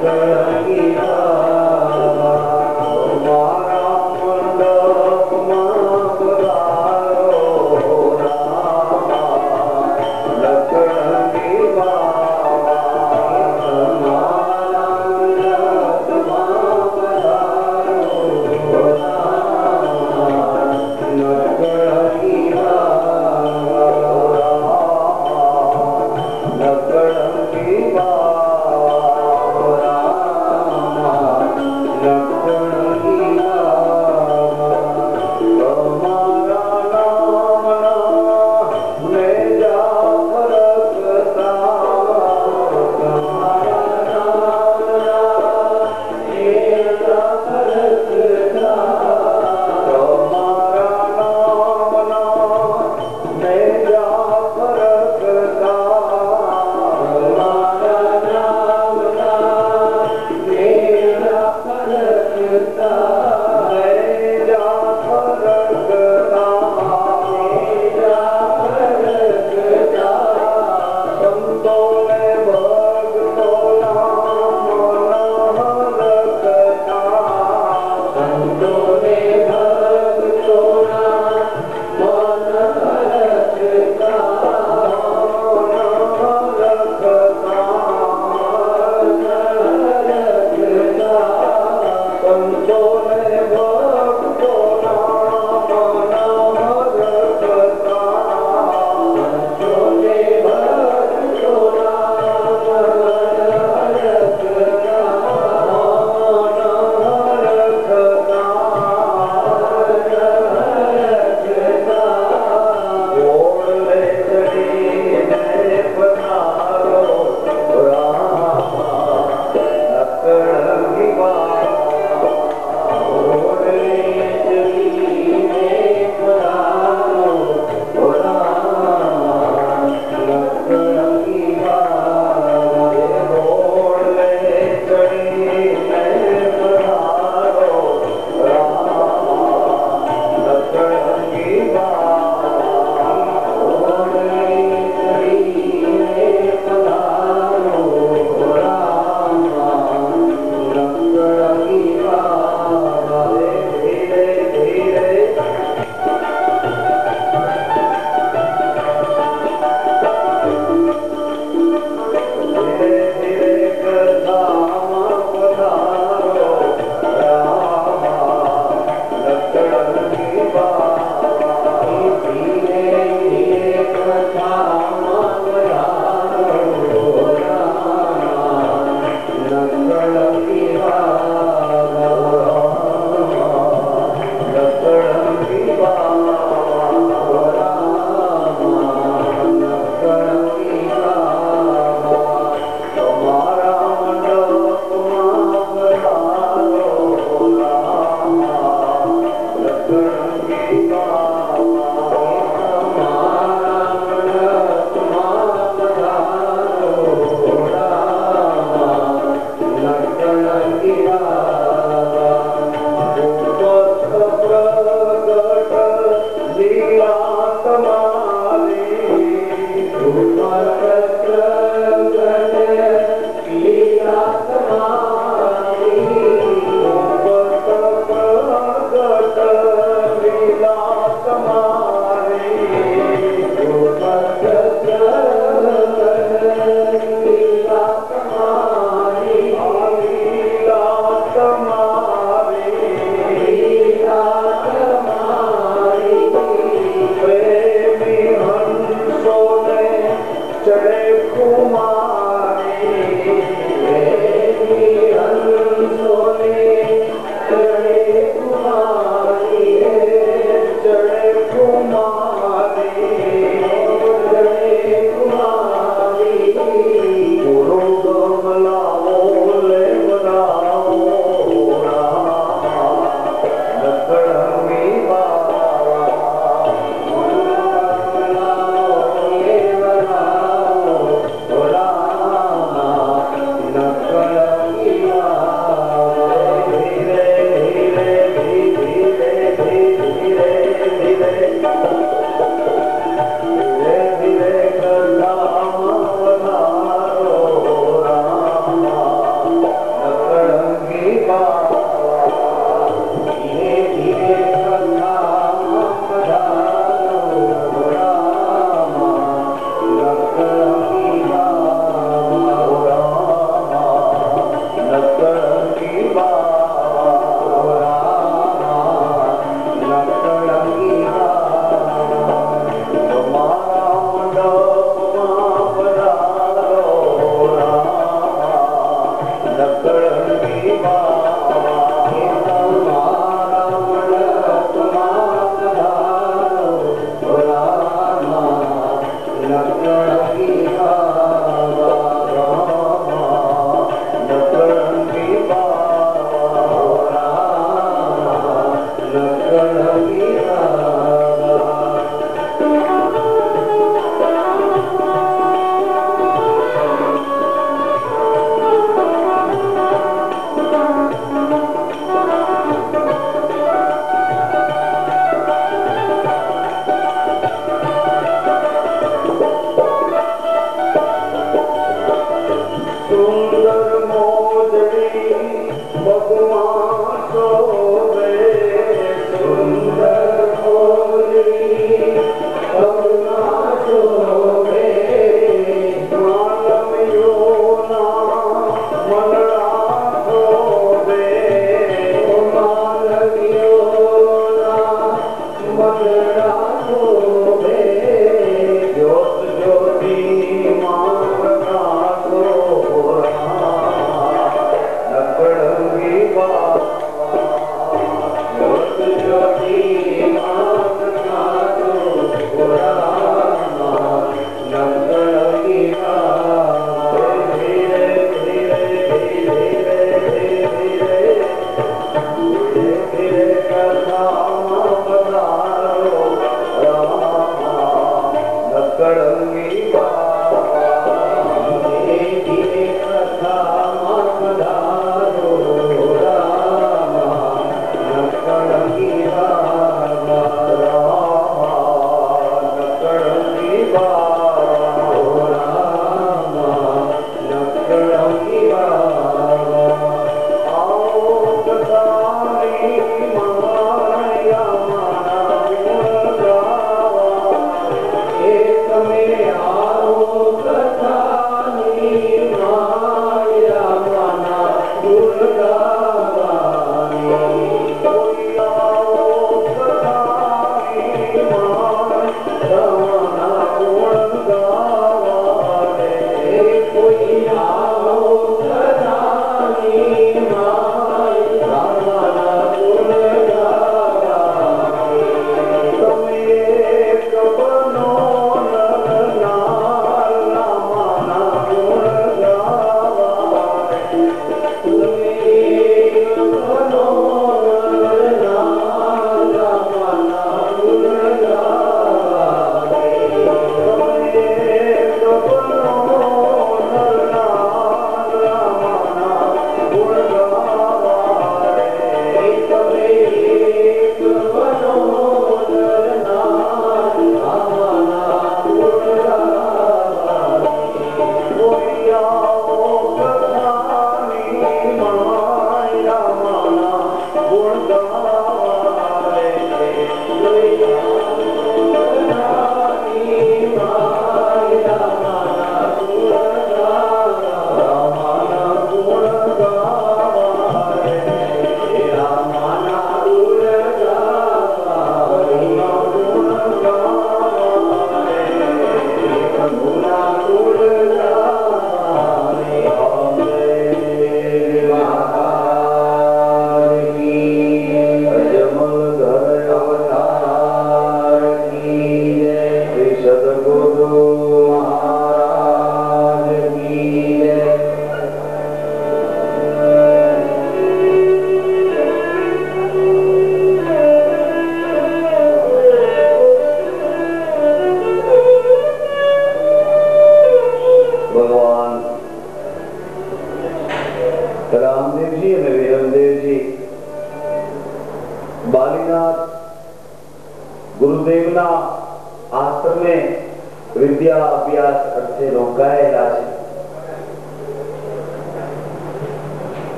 Rama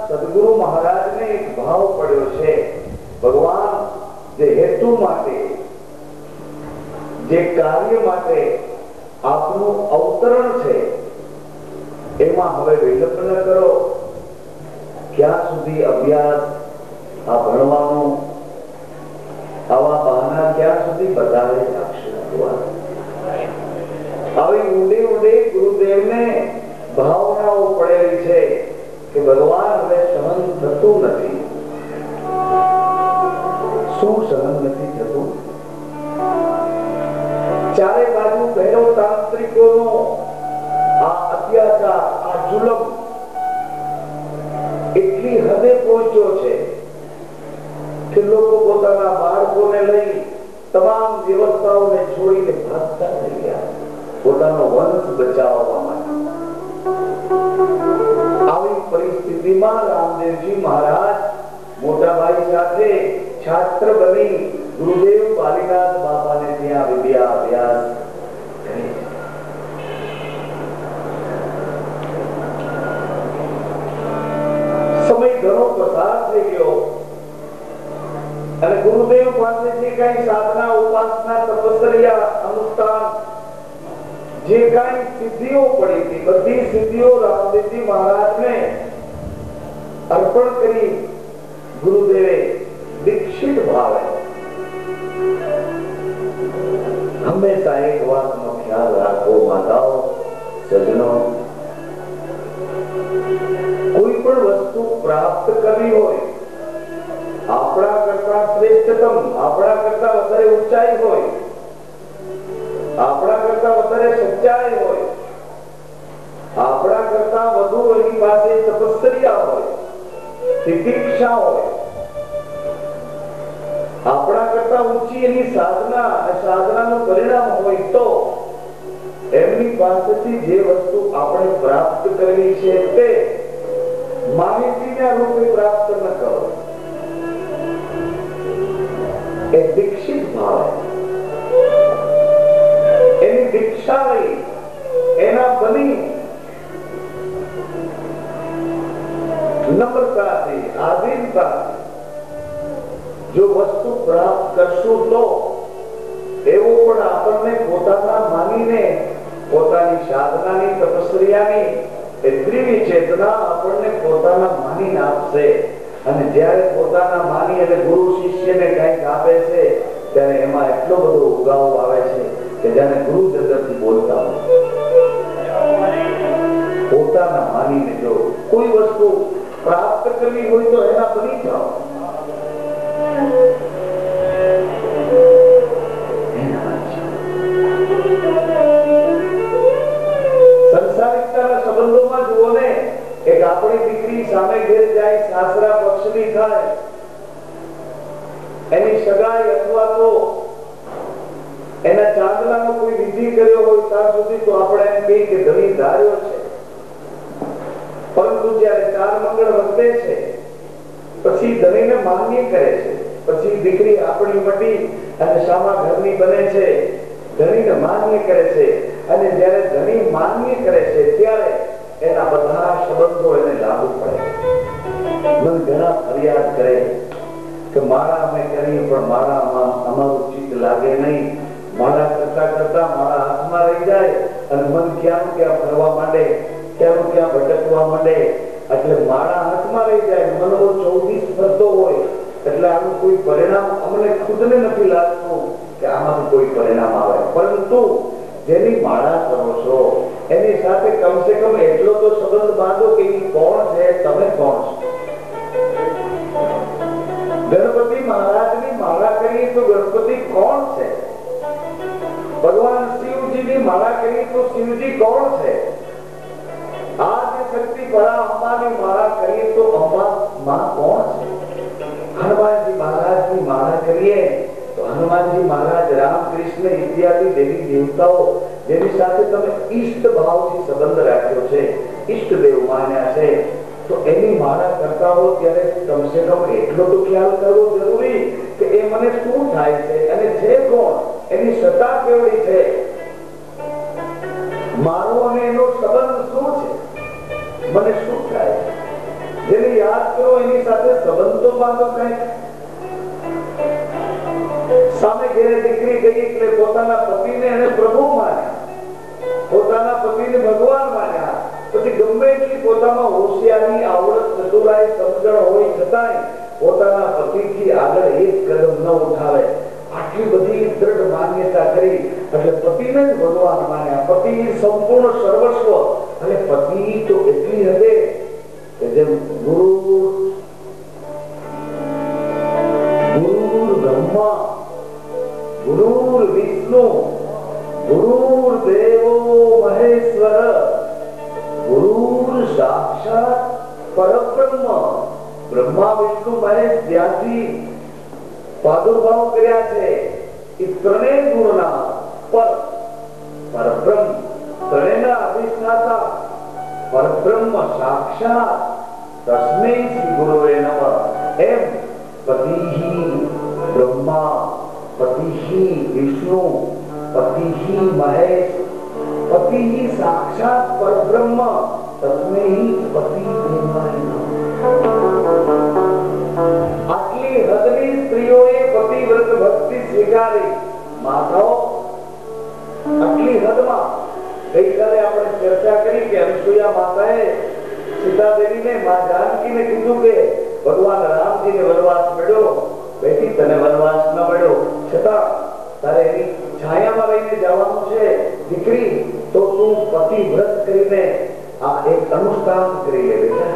સદગુરુ મહારાજ ને એક ભાવ પડ્યો છે, ભગવાન જે હેતુ માટે, જે કાર્ય માટે આપનું અવતરણ છે, એમાં હવે વિલંબ ન કરો. ક્યાં સુધી અભ્યાસ, આ ભણવાનું, આવા બહાના ક્યાં સુધી બતાવે રાખશો? આવી ઊંડે ઊંડે ગુરુદેવને ભાવનાઓ પડેલી છે કે ભગવાન હવે સહન થતું નથી. શું સહન નથી થતું? ચારે બાજુ ભૈરવ તાંત્રિકોનો આ અત્યાચાર, આ જુલમ એટલી હદે પહોંચ્યો છે કે લોકો પોતાના બાળકોને લઈ તમામ વ્યવસ્થાઓને છોડીને ભાગતા થઈ ગયા, પોતાનો વંશ બચાવવા માટે. આવી પરિસ્થિતિમાં રામદેવજી મહારાજ મોટા ભાઈ સાથે છાત્ર બની ગુરુદેવ બાલીનાથ બાપાને ત્યાં વિદ્યા અભ્યાસ કરે. સમય ઘણો પસાર થઈ ગયો અને ગુરુદેવ પાસે જે કઈ સાધના, ઉપાસના, તપસ્યા, અનુષ્ઠાન, જે કઈ સિદ્ધિઓ પડી હતી, બધી સિદ્ધિઓ રામદેવજી મહારાજને અર્પણ કરી ગુરુદેવે દીક્ષિત ભાવે હંમેશા એક વાતનો ખ્યાલ રાખો માતાઓ, સજ્જનો, કોઈ પણ વસ્તુ પ્રાપ્ત કરવી હોય, આપણા કરતા શ્રેષ્ઠતમ, આપણા કરતા વધારે ઊંચાઈ હોય, આપણા કરતા વધારે સચ્ચાઈ હોય, આપણા કરતા વધુ એની પાસે તપસ્યા હોય, તિતિક્ષા હોય, આપણા કરતા ઊંચી એની સાધના અને સાધનાનું પરિણામ હોય, તો એમની પાસેથી જે વસ્તુ આપણે પ્રાપ્ત કરવી છે તે માહિતીના રૂપે પ્રાપ્ત ન કરો. એ દીક્ષિત ભાવ, એની દીક્ષા લઈ, એના બની નમ્રતાથી, આધીનતાથી જો વસ્તુ પ્રાપ્ત કરશું તો એવું પણ આપણને પોતાના માનીને, પોતાની સાધનાની, તપસ્યાની એ ત્રિવી ચેતના આપણને પોતાના માનીને આપશે. અને જ્યારે પોતાના માની અને ગુરુ શિષ્યને કંઈક આપે છે ત્યારે એમાં એટલો બધો ઉગાવ આવે છે કે જાણે ગુરુ જગતથી બોલતા હોય. પોતાના માનીને જો કોઈ વસ્તુ પ્રાપ્ત કરવી હોય તો એના બની જાઓ. સંસારિકતાના સંબંધોમાં જુઓ ને, એક આપણી દીકરી સામે ઘેર જાય, સાસરા પક્ષની થાય, એની સગાઈ અથવા તો એના ચાંદલાનો કોઈ વિધિ કર્યો હોય ત્યાં સુધી તો આપણે એમ કહીએ કે ધણી ધાર્યો છે. પરંતુ જ્યારે ચાર મંગળ વધે છે પછી ધણીને માન્ય કરે છે, પછી દીકરી આપણી મટી અને સામા ઘરની બને છે, ધણીને માન્ય કરે છે. અને જ્યારે ધણી માન્ય કરે છે ત્યારે એના બધા સંબંધો એને લાગુ પડે. મને ઘણા ફરિયાદ કરે કે મારા અમે કરીએ પણ મારામાં અમારું ચિત્ત લાગે નહીં, મારા કરતા કરતા મારા હાથમાં રહી જાય અને મન ક્યાં ક્યાં ફરવા માંડે, ક્યાં ક્યાં ભટકવા માંડે, એટલે મારા હાથમાં રહી જાય, મન 24 ફરતો હોય. એટલે આનું કોઈ પરિણામ અમને ખુદને નથી લાગતું કે આમાંથી કોઈ પરિણામ આવે. પરંતુ જેની માળા કરો છો એની સાથે કમસે કમ એટલો તો સંબંધ બાંધો કે એ કોણ છે, તમે કોણ છો. ગણપતિ મહારાજની માળા કરીએ તો ગણપતિ કોણ છે? ભગવાન શિવજીની માળા કરીએ તો શિવજી કોણ છે? આદિ શક્તિ પરા અંબાની માળા કરીએ તો અંબા માં કોણ છે? હનુમાનજી મહારાજની માળા કરીએ તો હનુમાનજી મહારાજ, રામ, કૃષ્ણ ઇત્યાદિ દેવી દેવતાઓ જેની સાથે તમે ઈષ્ટ ભાવથી સંબંધ રાખ્યો છે, ઈષ્ટ દેવ માન્યા છે, તો એની માળા કરતા હો ત્યારે કમસે કમ એટલો તો ખ્યાલ કરવો જરૂરી કે એ મને શું થાય છે અને છે કોણ, એની સત્તા કેવડી છે, મારો અને એનો સંબંધ શું છે, મને શું થાય છે. જેને યાદ કરો એની સાથે સંબંધ તો બાંધો કઈ. સામે ઘેરે દીકરી ગઈ એટલે પોતાના પતિને એને પ્રભુ માન્યા, પોતાના પતિને ભગવાન માન્યા. પછી ગમે એટલી પોતામાં હોશિયારી, આવડત, ચતુરાઈ, સમજણ હોય છતાંય પોતાના પતિથી આગળ એક કદમ ન ઉઠાવે. આટલી બધી દ્રઢ માન્યતા કરી એટલે પતિને જ ભગવાન માન્યા, પતિ સંપૂર્ણ સર્વસ્વ. અને પતિ તો એટલી હદે કે જેમ ગુરુ બ્રહ્મા, ગુરુર વિષ્ણુ, ગુરુર દેવો મહેશ્વર, ગુરુર સાક્ષાત પરબ્રહ્મ. બ્રહ્મા વિષ્ણુ મહેશ જ્યાંથી પ્રાદુર્ભાવ કર્યા છે એ ત્રણેય ગુણના પરબ્રહ્મ, ત્રણેયના અધિષ્ઠાતા પરબ્રહ્મ સાક્ષાત તસ્મૈ શ્રી ગુરુવે નમઃ. એમ પતિહિ બ્રહ્મા, પતિહિ વિષ્ણુ, પતિહિ મહેશ, પતિહિ સાક્ષાત પરબ્રહ્મ, તસ્મૈ પતિ દેવાય નમઃ. આટલી હદની સ્ત્રીઓએ પતિવ્રત ભક્તિ સ્વીકારી. માતાઓ આટલી હદમાં ગઈકાલે આપણે ચર્ચા કરી કે અનસુયા માતાએ સીતાદેવીને મા જાનકીને કીધું કે ભગવાન રામજીને વનવાસ મળ્યો, બેટી તને વનવાસ ન મળ્યો છતાં તારે એની છાયામાં રહીને જવાનું છે દીકરી, તો તું પતિવ્રત કરીને આ એક અનુષ્ઠાન કરી લે બેટા.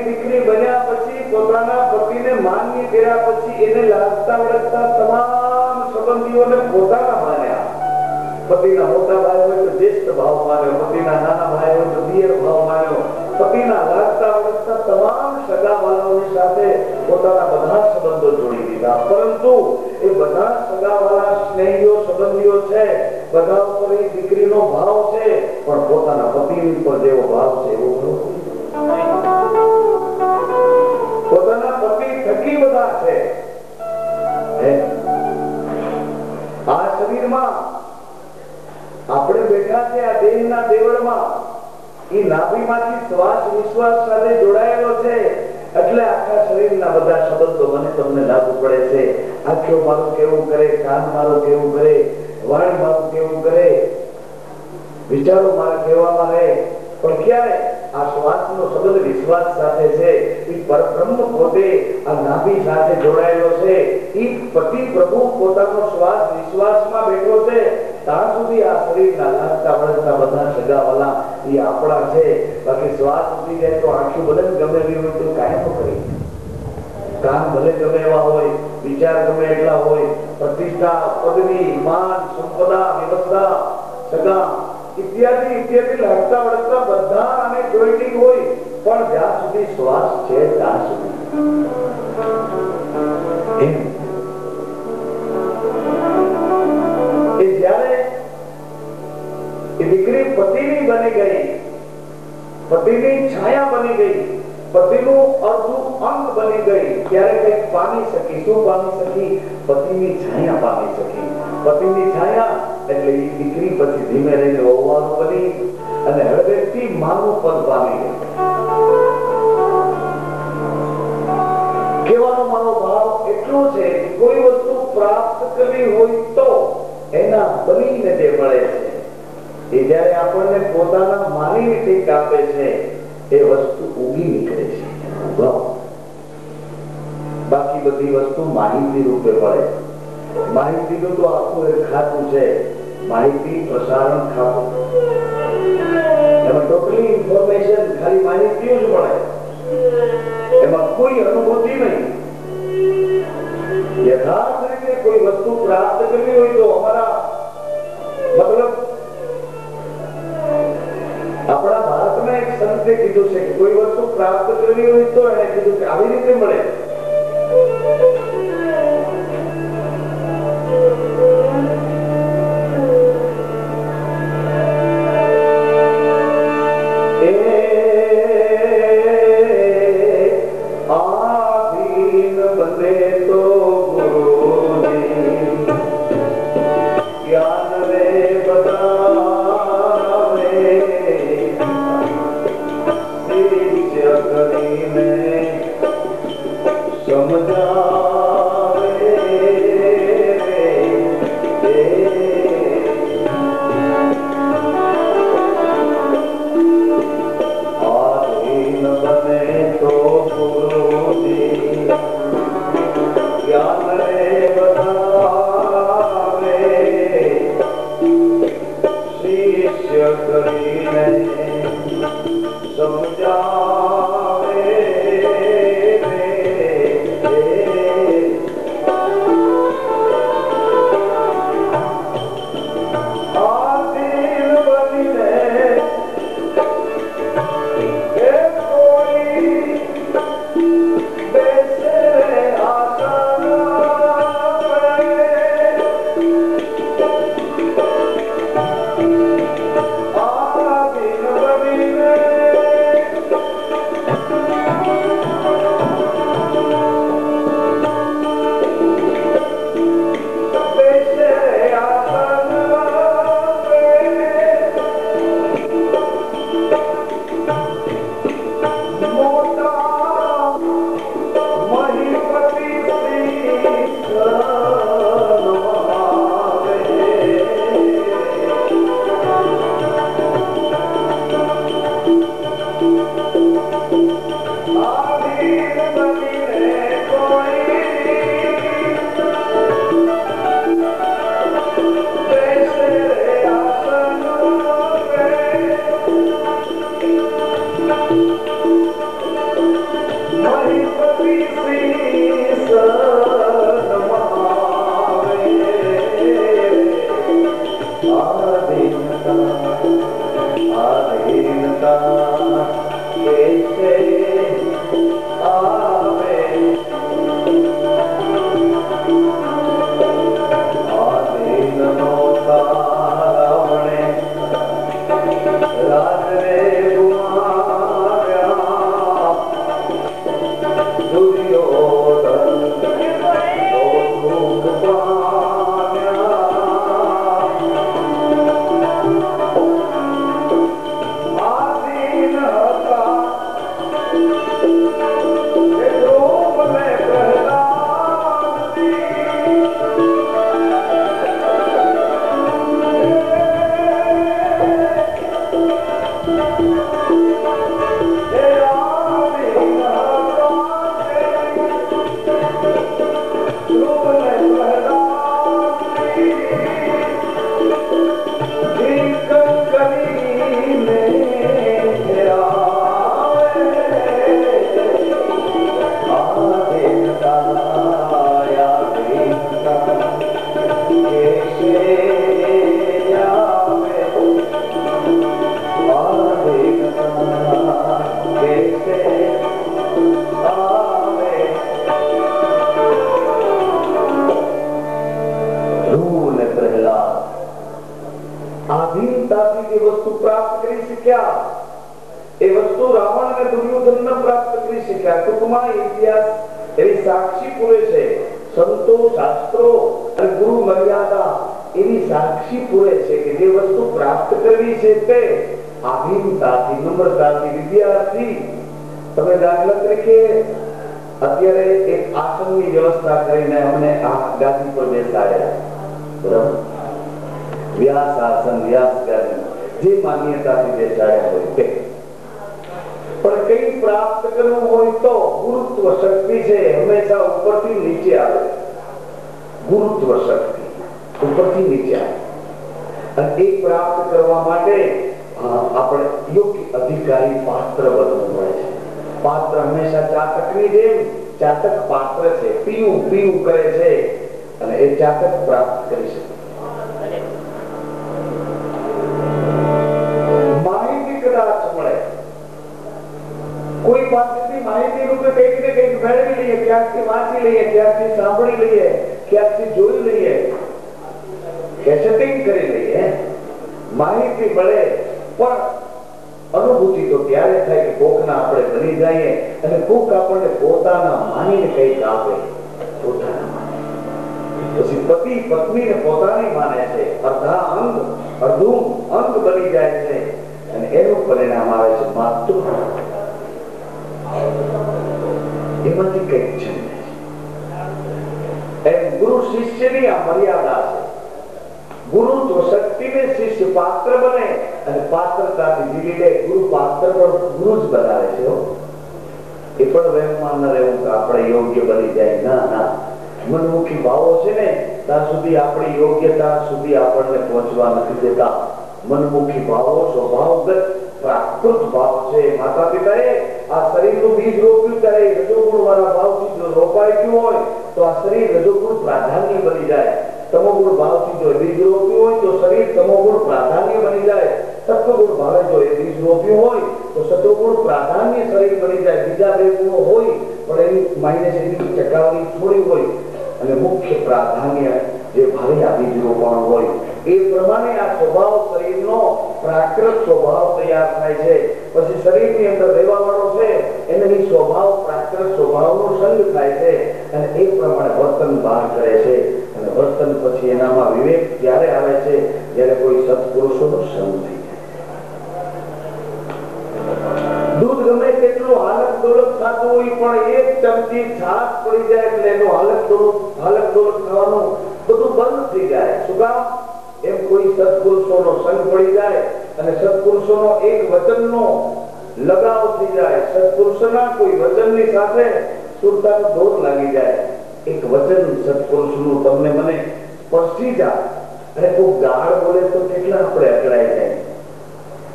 દીકરી બન્યા પછી પોતાના પતિને માન્ય કર્યા પછી એને લાગતા વળગતા તમામ સંબંધીઓને પોતાના માન્યા. પતિના મોટા ભાઈ હોય તો જ્યેષ્ઠ ભાવ માન્યો, પતિના નાના ભાઈ હોય તો દિયર ભાવ માન્યો, પતિના લાગતા વળગતા તમામ સગાવાલાઓની સાથે પોતાના બધા સંબંધો જોડી દીધા. પરંતુ એ બધા સગાવાલા, સ્નેહીઓ, સંબંધીઓ છે, બધા ઉપર એ દીકરીનો ભાવ છે, પણ પોતાના પતિ ઉપર જેવો ભાવ છે એવો નથી. પોતાના પતિ થકી બધા છે. આ શરીરમાં આપણે બેઠા છે, આ દેહના દેવળમાં એ નાભીમાંથી શ્વાસ વિશ્વાસ સાથે જોડાયેલો છે. એટલે આખા શરીરના બધા સંબંધો મને તમને લાગુ પડે છે. આંખો મારું કેવું કરે, કાન મારું કેવું કરે, વાણી મારું કેવું કરે, વિચારો મારા કહેવામાં રહે. પણ ક્યારે આ શ્વાસનો સંબંધ વિશ્વાસ સાથે છે, એ પરબ્રહ્મ પોતે આ નાભી સાથે જોડાયેલો છે. એ પતિ પ્રભુ પોતાનો શ્વાસ વિશ્વાસમાં બેઠો છે. ત્યાં સુધી આ શરીરના લાગતા વળગતા બધા સગાવાલા એ આપણા છે. બાકી શ્વાસ ઉઠી જાય તો આંખી ભલે ગમે એવી હોય તો કાંઈ ન કરી, કાન ભલે ગમે એવા હોય, વિચાર ગમે એટલા હોય, પ્રતિષ્ઠા, પદવી, માન, સંપદા, વ્યવસ્થા, સગા ઇત્યાદિ ઇત્યાદિ લાગતા વળગતા બધા અને જોઈન્ટિંગ હોય, પણ જ્યાં સુધી શ્વાસ છે ત્યાં સુધી. એ જ્યારે એ દીકરી પતિની બની ગઈ, પતિની છાયા બની ગઈ, પતિનું અડધું અંગ બની ગઈ, ત્યારે કઈક પામી શકી. શું પામી શકી? પતિની છાયા પામી શકી. પતિની છાયા એટલે એ દીકરી પછી ધીમે રહીને વહુવાનું બની અને હળવેથી માનું પદ પામી ગઈ. કહેવાનો મારો ભાવ એટલો છે કે કોઈ વસ્તુ પ્રાપ્ત કરવી હોય તો એના બનીને જે મળે છે એ જયારે આપણને પોતાના માની ઠીક આપે છે એ વસ્તુ ઉગી નીકળે છે. બાકી બધી વસ્તુ માહિતી રૂપે મળે. માહિતીનું તો આખું એક ખાતું છે, માહિતી પ્રસારણ ખાતું. એમાં ટોટલી ઇન્ફોર્મેશન ખાલી માહિતી જ મળે, એમાં કોઈ અનુભૂતિ નહીં. યથાર્થ રીતે કોઈ વસ્તુ પ્રાપ્ત કરવી હોય તો અમારા મતલબ આપણા ભારતમાં એક સંતે કીધું છે કે કોઈ વસ્તુ પ્રાપ્ત કરવી હોય તો એને કીધું કે આવી રીતે મળે.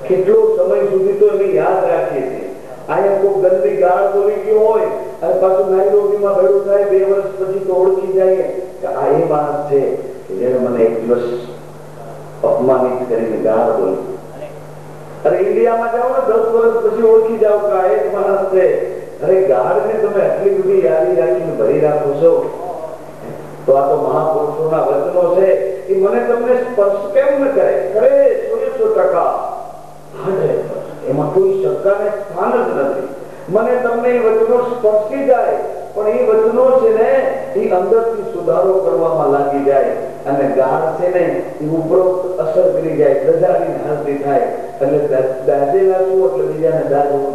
કેટલો સમય સુધી તો એને યાદ રાખીએ છીએ. અહીંયા કોઈ ગંદી ગાળ બોલી ગયો હોય અને પાછું નાઈરોબીમાં ભેળું થાય 2 વર્ષ પછી તો ઓળખી જાય કે આ એ માણસ છે કે જેને મને એક દિવસ અપમાનિત કરીને ગાળ બોલી. અરે ઇન્ડિયામાં જાઓ ને 10 વર્ષ પછી ઓળખી જાઓ કે આ એક માણસ છે. અરે ગાળને તમે આટલી બધી યાદી રાખીને ભરી રાખો છો, તો આ તો મહાપુરુષોના વચનો છે. એ મને તમને સ્પર્શ કેમ ન કરે? કરે 100%. એમાં કોઈ શંકાને સ્થાન જ નથી. મને તમને એ વચનો સ્પર્શી જાય, પણ એ વચનો છે ને એ અંદરથી સુધારો કરવામાં લાગી જાય અને ગાળ છે ને એ ઉપરોક્ત અસર કરી જાય, દજાડીને હાલતી થાય. એટલે દાજેલા છો એટલે બીજાને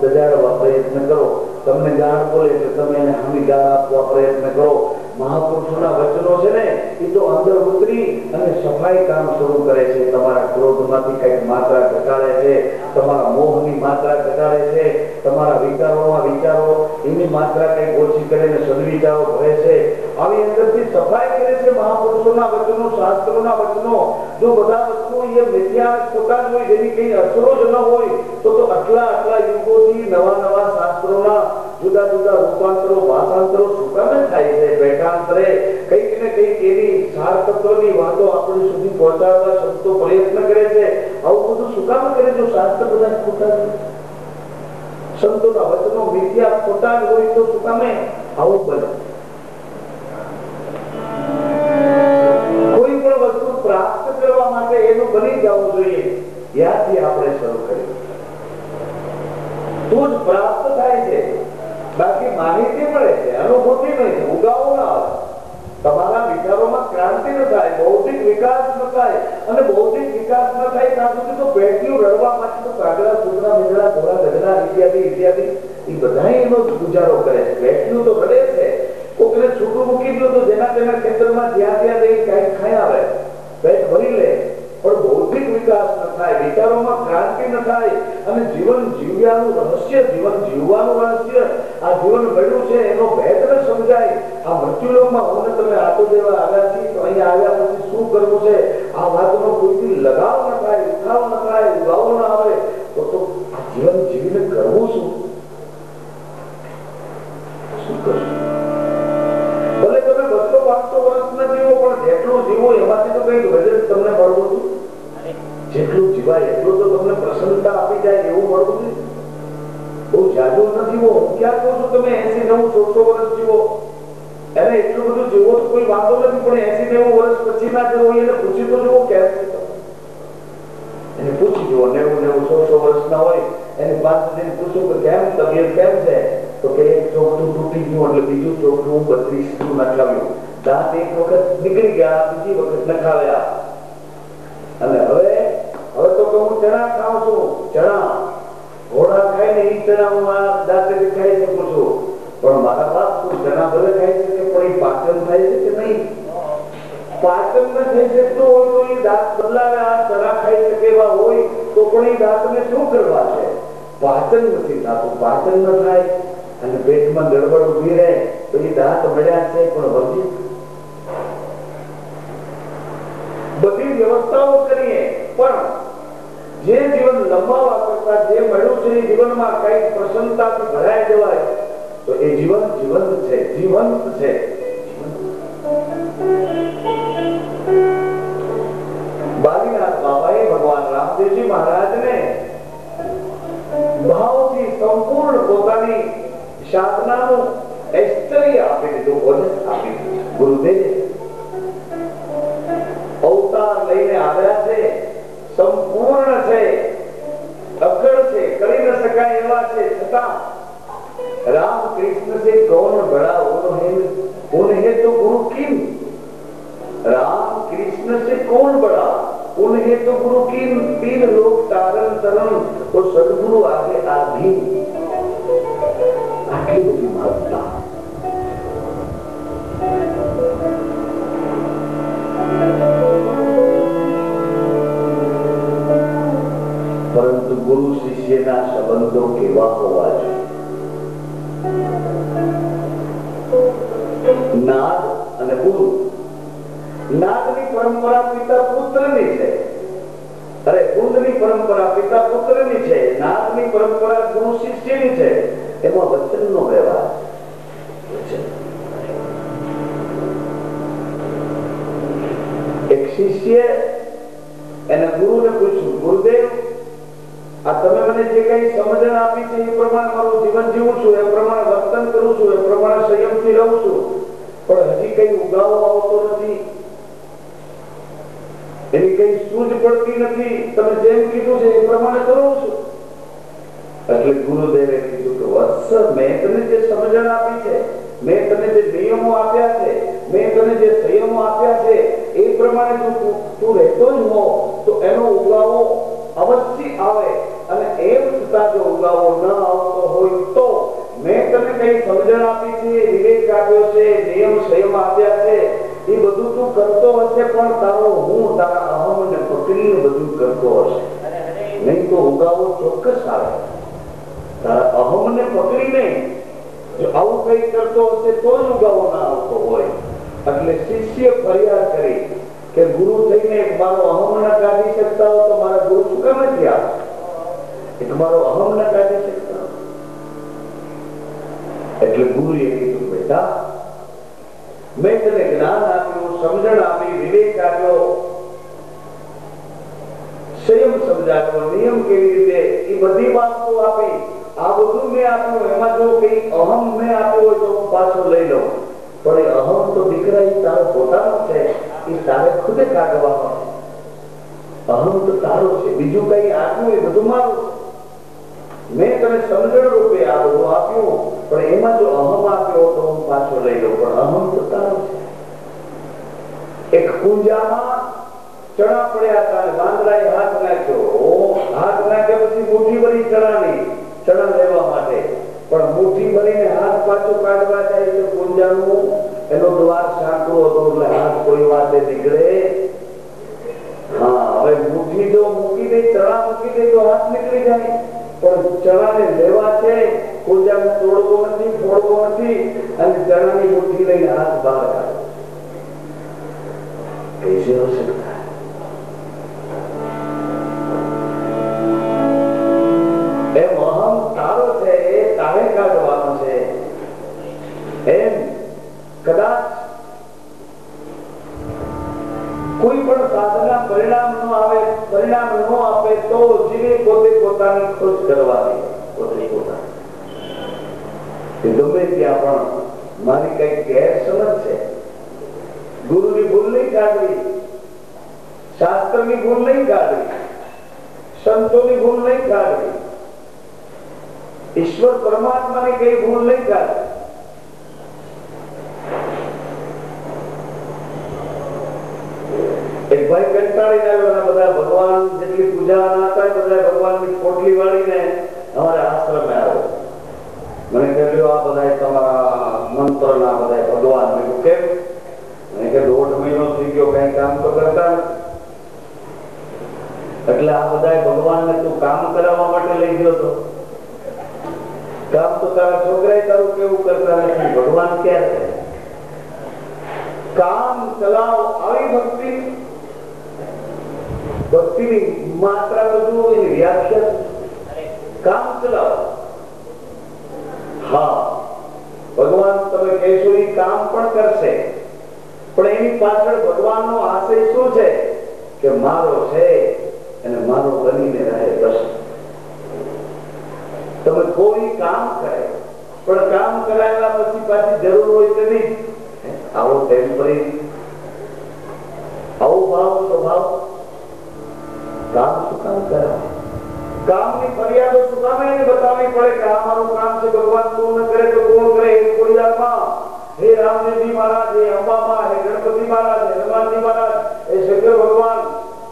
દજાડવા પ્રયત્ન કરો. તમને ગાળ બોલે એટલે તમે એને હામી ગાળ આપવા પ્રયત્ન કરો. મહાપુરુષોના વચનો છે ને એ તો અંદર ઉતરી અને સફાઈ કામ શરૂ કરે છે. તમારા ક્રોધમાંથી કઈક માત્રા ઘટાડે છે, તમારા મોહની માત્રા ઘટાડે છે, તમારા વિચારોમાં વિચારો એની માત્રા કઈક ઓછી કરીને સદવિચારો ભરે છે. આવી અંદરથી સફાઈ કરે છે મહાપુરુષોના વચનો, શાસ્ત્રોના વચનો. જો બધા વચનો એ મિથ્યા ખોટા જ હોય, જેની કઈ અસરો જ ન હોય, તો આટલા યુગોથી નવા શાસ્ત્રોના જુદા જુદા રૂપાંતરો, ભાષાંતરો શું કામ થાય છે? પેટાંતરે કઈક ને કઈક એવી સાર તત્વની વાતો આપણી સુધી પહોંચાડવા સંતો પ્રયત્ન કરે છે. આવું બધું શું કામ કરે? જો શાસ્ત્ર બધા ખોટા છે, સંતોના વચનો મિથ્યા ખોટા હોય તો શું કામે આવું બને? કોઈ પણ વસ્તુ પ્રાપ્ત કરવા માટે એનું બની જવું જોઈએ. ત્યાંથી આપણે શરૂ કર્યું તો જ પ્રાપ્ત થાય છે. બાકી માહિતી મળે છે, અનુભૂતિ નહીં છે, ઉગાવો ના આવે. તમારા વિચારોમાં ક્રાંતિ ન થાય, બૌદ્ધિક વિકાસ ન થાય. અને બૌદ્ધિક વિકાસ ન થાય ત્યાં સુધી તો પેટીઓ રડવા માટે તો કાગડા, કૂતરા, મીંડળા, ઘોડા, ગધેડા ઇત્યાદિ એ બધા એનો ગુજારો કરે છે. પેટીઓ તો રડે છે. કોકને છૂટું મૂકી દો તો જેના ખેતરમાં જ્યાં ત્યાં કઈ ખાઈ આવે, પેટ ભરી લે, પણ બૌદ્ધિક વિકાસ ન થાય, વિચારોમાં ક્રાંતિ ન થાય. અને જીવન જીવવાનું રહસ્ય, જીવન જીવવાનું રહસ્ય, આ જીવન મળ્યું છે એનો ભેદ ન સમજાય. આ મૃત્યુલોકમાં હું તમે આતો દેવા આવ્યા છીએ, તો અહીંયા આવ્યા પછી શું કરવું છે આ વાતનો કોઈથી લગાવ ન થાય, ઉઠાવ ન થાય, ઉગાવ ન આવે, તો આ જીવન જીવીને કરવું શું કરશું? ભલે તમે 200-500 વર્ષ ના જીવો, પણ જેટલું જીવો એમાંથી તો કઈક વજન તમને મળવું છું. જેટલું જીવાય એટલું તો તમને પ્રસન્નતા આપી જાય એવું મળવું છે. બહુ જાજુ ન જીવો. હું ક્યાં કહું છું તમે 80-90-100 વર્ષ જીવો, એને એટલું બધું જીવો તો કોઈ વાંધો નથી. પણ 80-90 વર્ષ પછી ના જેવો એને પૂછી તો જુઓ કેમ છે. એને પૂછી જુઓ. 90-100 વર્ષ ના હોય એને 5 દિન પૂછું કે કેમ તબિયત કેમ છે, તો કે એક ચોકઠું તૂટી ગયું એટલે બીજું ચોકઠું 32 નખાવ્યું. દાંત એક વખત નીકળી ગયા, બીજી વખત નખાવ્યા. અને હવે તો હું ચણા ખાઉં છું. ચણા ઘોડા ખાય ને એ ચણા હું આ દાંતે ખાઈ શકું છું. પણ મારા બાપ શું ચણા ભલે ખાઈ શકે, પણ એ પાચન થાય છે કે નહીં? પાચન ન થઈ શકતું હોય તો એ દાંત બદલાવે. આ ચણા ખાઈ શકે એવા હોય તો પણ એ દાંતને શું કરવા છે? પાચન નથી થતું. પાચન ન થાય અને પેટમાં ગડબડ ઉભી રહે તો એ દાંત મળ્યા છે પણ વર્જિત. બધી વ્યવસ્થાઓ કરીએ પણ જે જીવન લંબાવા કરતા જે મળ્યું છે એ જીવનમાં કઈ પ્રસન્નતાથી ભરાઈ જવાય તો એ જીવન જીવંત છે, જીવંત છે. બાલીનાથ બાબાએ ભગવાન રામદેવજી મહારાજને ભાવથી સંપૂર્ણ પોતાની સાધનાનું ઐશ્વર્ય આપી દીધું, ઓજસ આપી દીધું. ગુરુદેવ અવતાર લઈને આવ્યા છે, સંપૂર્ણ છે, અખંડ છે, કરી ન શકાય એવા છે, છતાં राम कृष्ण से कौन बड़ा उन्हें तो गुरु किम, राम कृष्ण से कौन बड़ा उन्हें तो गुरु किम, तीन लोग तारण तरन और सदगुरु आगे आधी. आटली बड़ी महत्ता. પરંતુ ગુરુ શિષ્યના સંબંધો કેવા હોવા જોઈએ? નાદ અને ગુરુ. નાદની પરંપરા પિતા પુત્રની છે, અરે ગુરુની પરંપરા પિતા પુત્રની છે, નાદની પરંપરા ગુરુ શિષ્યની છે. એમાં વચનનો વ્યવહાર. શિષ્ય એના ગુરુને પૂછ્યું, ગુરુદેવ, આ તમે મને જે કઈ સમજણ આપી છે એ પ્રમાણે મારું જીવન જીવું છું, એ પ્રમાણે વર્તન કરું છું, એ પ્રમાણે સંયમથી રહું છું, પણ હજી કઈ ઉગાવો આવતો નથી, એની કઈ સૂઝ પડતી નથી, તમે જેમ કીધું છે એ પ્રમાણે કરું છું. એટલે ગુરુદેવે કીધું કે વત્સ, મેં તને જે સમજણ આપી છે, મેં તને જે નિયમો આપ્યા છે, મેં તને જે સંયમો આપ્યા છે, એ પ્રમાણે જો તું રહેતો જ હો તો એનો ઉગાવો અવશ્ય આવે. અને એમ છતાં જો ઉગાવો ન આવતો હોય તો મેં તને કઈ સમજણ આપી છે, વિવેક આપ્યો છે, નિયમ સંયમ આપ્યા છે, એ બધું તું કરતો હશે, પણ તારો હું તારા અહમને પકડીને બધું કરતો હશે, નહીં તો ઉગાવો ચોક્કસ આવે. તારા અહમને પકડીને જો આવું કઈ કરતો હશે તો જ ઉગાવો ના આવતો હોય. એટલે શિષ્ય ફરિયાદ કરી કે ગુરુ થઈને મારો અહમ ના કાઢી શકતા હો તો મારા ગુરુ શું કામ નથી આવે? એ તમારો અહમ ના કાઢી શકતા. એટલે ગુરુએ કીધું, બેટા, મેં તને જ્ઞાન આપ્યું, સમજણ આપી, વિવેક આપ્યો, સંયમ સમજાવ્યો, નિયમ કેવી રીતે, એ બધી વાતો આપી, આ બધું મેં આપ્યું. એમાં જો કઈ અહમ મેં આપ્યો હોય તો હું પાછો લઈ લઉં, પણ એ અહમ તો દીકરા એ તારો પોતાનો છે, એ તારે ખુદે કાઢવાનો છે. અહમ તો તારો છે, બીજું કઈ આપ્યું એ બધું મારું છે. મેં તને સમજણ રૂપે આ બધું આપ્યું, પણ એમાં જો અહમ આપ્યો તો હું પાછો લઈ લઉં, પણ અહમ તો તારો છે. એક કુંજામાં ચણા પડ્યા હતા, વાંદરાએ હાથ નાખ્યો. હાથ નાખ્યા પછી મુઠ્ઠી ભરી ચણાની, ચણા લેવા માટે, પણ મુઠ્ઠી ભરીને હાથ પાછો કાઢવા જાય તો કુંજાનું એનો દ્વાર સાંકડો હતો, એટલે હાથ કોઈ વાતે નીકળે. હા, હવે મુઠ્ઠી જો મૂકી દે, ચણા મૂકી દે તો હાથ નીકળી જાય, પણ ચણાને લેવા છે, કુંજાને તોડવો નથી, ફોડવો નથી, અને ચણાની મુઠ્ઠી લઈને હાથ બહાર કાઢો. कैसे हो सकता है? એમ અહમ તારો છે, એ તારે કાઢવાનો છે. એમ કદાચ કોઈ પણ સાધના પરિણામ ન આવે, પરિણામ ન આપે તો જીવે પોતે પોતાની ખોજ કરવાની, પોતે પોતાની. ગમે ત્યાં પણ મારી કઈ ગેરસમજ છે, ગુરુની ભૂલ નહીં કાઢવી, શાસ્ત્રની ભૂલ નહીં કાઢવી, સંતોની ભૂલ નહીં કાઢવી, ઈશ્વર પરમાત્માની કઈ ભૂલ નહીં કાઢવી. એક ભાઈ કંટાળીને આવ્યો, બધા ભગવાન જેટલી પૂજા હતા બધા ભગવાનની પોટલી વાળીને અમારા આશ્રમે આવ્યો. મને કહ્યું, આ બધા તમારા મંત્ર ના બધા ભગવાન. મેં કેમ? કે 1.5 મહિનો થઈ ગયો, કઈ કામ તો કરતા નથી. એટલે આ બધા ભગવાનને તું કામ કરાવવા માટે લઈ ગયો હતો. કામ તો તારા છોકરાએ તારું કેવું કરતા નથી, ભગવાન ક્યાં છે? કામ ચલાવ, આવી ભક્તિ, ભક્તિની માત્રા બધું એની વ્યાખ્યા. કામ ચલાવ, હા, ભગવાન તમે કહેશો એ કામ પણ કરશે, પણ એની પાછળ ભગવાનનો આશય શું છે? કે મારો છે અને મારો બનીને રહે, બસ. તમે કોઈ કામ કરે, પણ કામ કરાવ્યા પછી પાછી જરૂર હોય તો નહીં, આવો ટેમ્પરરી, આવો ભાવ સ્વભાવ, કામ શું કામ કરાવે? કામની ફરિયાદો શું કામ એને બતાવવી પડે કે આ મારું કામ છે, ભગવાન પૂર્ણ કરે તો કોણ કરે? એ કોળિયારમાં હે રામદેવજી મહારાજ, હે અંબામાં, હે ગણપતિ મહારાજ, હે હનુમાનજી મહારાજ, હે શંકર ભગવાન,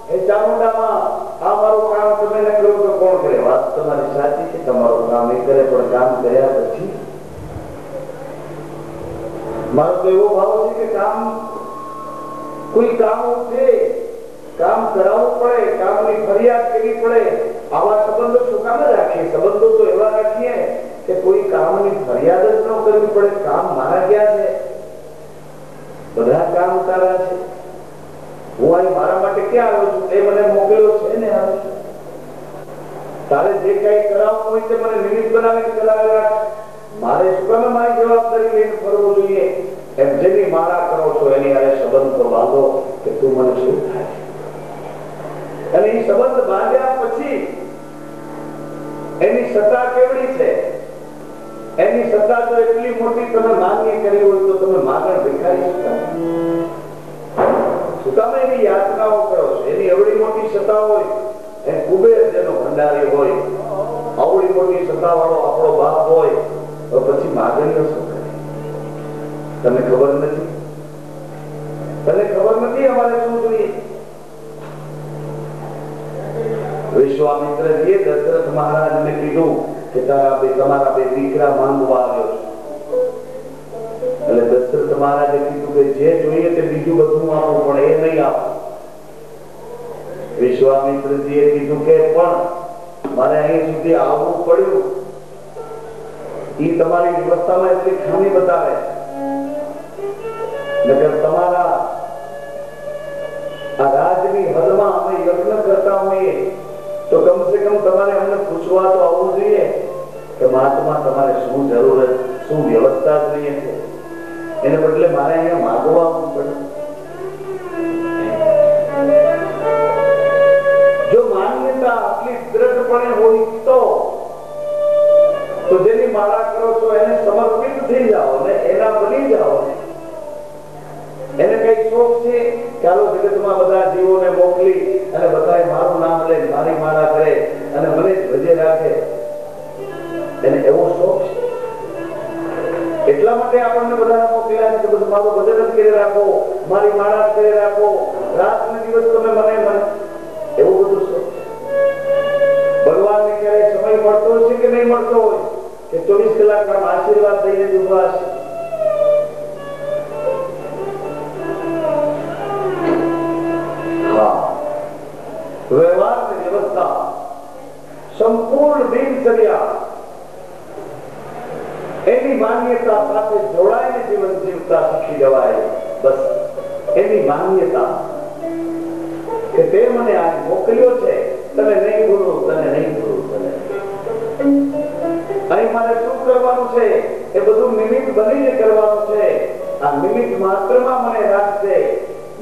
હે ચામુંડામાં, આ મારું કામ તમે ન કરો તો કોણ કરે? વાત તમારી સાચી છે, તમારું કામ એ કરે, પણ કામ કર્યા પછી મારો તો એવો ભાવ છે કે કામ, કોઈ કામ છે, કામ કરાવવું પડે, કામની ફરિયાદ કરવી પડે. આવા સંબંધો શું કામ રાખીએ? સંબંધો તો એવા રાખીએ કે કોઈ કામની ફરિયાદ જ ન કરવી પડે. કામ મારા ક્યાં છે? બધા કામ તારા છે. હું અહીં મારા માટે ક્યાં આવ્યો છું? તે મને મોકલ્યો છે ને આવ્યો છું. તારે જે કઈ કરાવવું હોય તે મને નિમિત્ત બનાવીને કરાવી રાખ. મારે શું કામ મારી જવાબદારી લઈને ફરવું જોઈએ? એમ જેની માળા કરો છો એની હારે સંબંધ સંબંધ બાંધો કે તું મને શું થાય. અને એ સંબંધ બાંધ્યા પછી એની સત્તા કેવડી છે? એની સત્તા તો એટલી મોટી, તમે માન્ય કરી હોય તો તમે માગણ ભિખારી શું કામ એની યાતનાઓ કરો છો? એની એવડી મોટી સત્તા હોય, એ કુબેર જેનો ભંડારી હોય, આવડી મોટી સત્તા વાળો આપણો બાપ હોય, તો પછી માગણીઓ શું કરે? તને ખબર નથી? તને ખબર નથી અમારે શું જોઈએ? વિશ્વામિત્રજીએ દશરથ મહારાજને કીધું કે તમારા બે દીકરા માંગવા આવ્યો છે. એટલે દશરથ મહારાજે કીધું કે જે જોઈએ તે બીજું બધું આપવું, પણ એ નહીં આપો. વિશ્વામિત્રજીએ કીધું કે પણ મારે અહીં સુધી આવવું પડ્યું, એ તમારી વ્યવસ્થામાં એટલી ખામી બતાવે. નકર તમારા આ રાજની હદમાં અમે યજ્ઞ કરતા હોઈએ તો કમસે કમ તમારે અમને પૂછવા તો આવવું જોઈએ કે મહાત્મા તમારે શું જરૂરત, શું વ્યવસ્થા જોઈએ છે. એને બદલે મારે અહીંયા માગવા આવવું પડે. જો માન્યતા આટલી દ્રઢપણે હોય તો જેની માળા કરો છો એને સમર્પિત થઈ જાઓ ને એના બની જાઓ. એને કઈ શોખ છે ચાલો જગતમાં બધા જીવોને મોકલી અને બધાએ મારું નામ લે, મારી માળા કરે અને મને ભજે રાખે, એને એવો શોખ છે? એટલા માટે આપણને બધા મોકલ્યા છે કે બધું મારું ભજન જ કરી રાખો, મારી માળા જ કરી રાખો, રાત ને દિવસ તમે મને એવું બધું શોખ છે? ભગવાનને ક્યારે સમય મળતો હશે કે નહીં મળતો હોય કે 24 કલાક આમ આશીર્વાદ થઈને જ ઉભા હશે? વ્યવહારની વ્યવસ્થા, સંપૂર્ણ દિનચર્યા એની માન્યતા સાથે જોડાઈને જીવન જીવતા શીખી જવાય. બસ એની માન્યતા કે તે મને આ મોકલ્યો છે, તને નહીં ભૂલું, તને નહીં ભૂલું, તને અહીં મારે શું કરવાનું છે એ બધું નિમિત્ત બનીને કરવાનું છે. આ નિમિત્ત માત્રમાં મને રાખશે.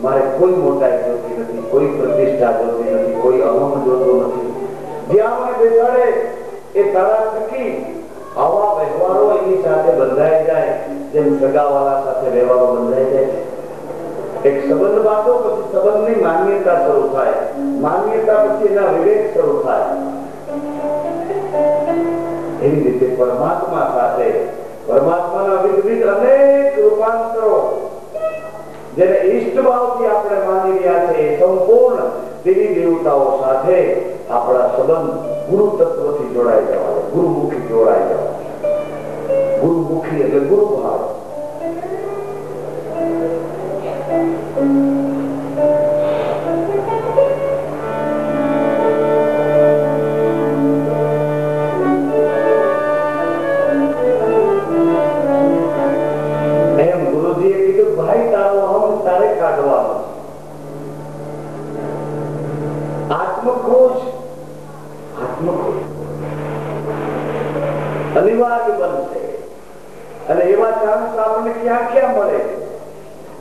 મારે કોઈ મોટાઈ જોતી નથી, કોઈ પ્રતિષ્ઠા જોતી નથી, કોઈ અહમ જોતો નથી. જ્યાં મને બેસાડે એ તારા થકી આવા વ્યવહારો એની સાથે બંધાઈ જાય જેમ સગાવાળા સાથે વ્યવહારો બંધાઈ જાય. એક સંબંધ બાંધો પછી સંબંધની માન્યતા શરૂ થાય, માન્યતા પછી એના વિવેક શરૂ થાય. એવી રીતે પરમાત્મા સાથે પરમાત્માના વિવિધ અનેક રૂપાંતરો જેને ઈષ્ટ ભાવથી આપણે માની રહ્યા છે, સંપૂર્ણ દેવી દેવતાઓ સાથે આપણા સંબંધ ગુરુ તત્વથી જોડાઈ જવા, ગુરુમુખી જોડાઈ જવા. ગુરુમુખી એટલે ગુરુ ભાવ. અનિવાર્ય બનશે. અને એવા ચાન્સ આપણને ક્યાં ક્યાં મળે?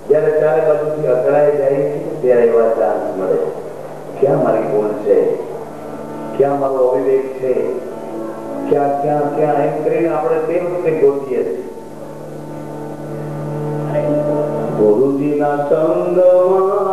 જયારે ચારે બાજુથી અકળાઈ જાય છે ત્યારે એવા ચાન્સ મળે. ક્યાં મારી ભૂલ છે, ક્યાં મારો અવિવેક છે, ક્યાં ક્યાં ક્યાં એમ કરીને આપણે તે વખતે ગોતીએ છીએ. ગુરુજીના સંગમાં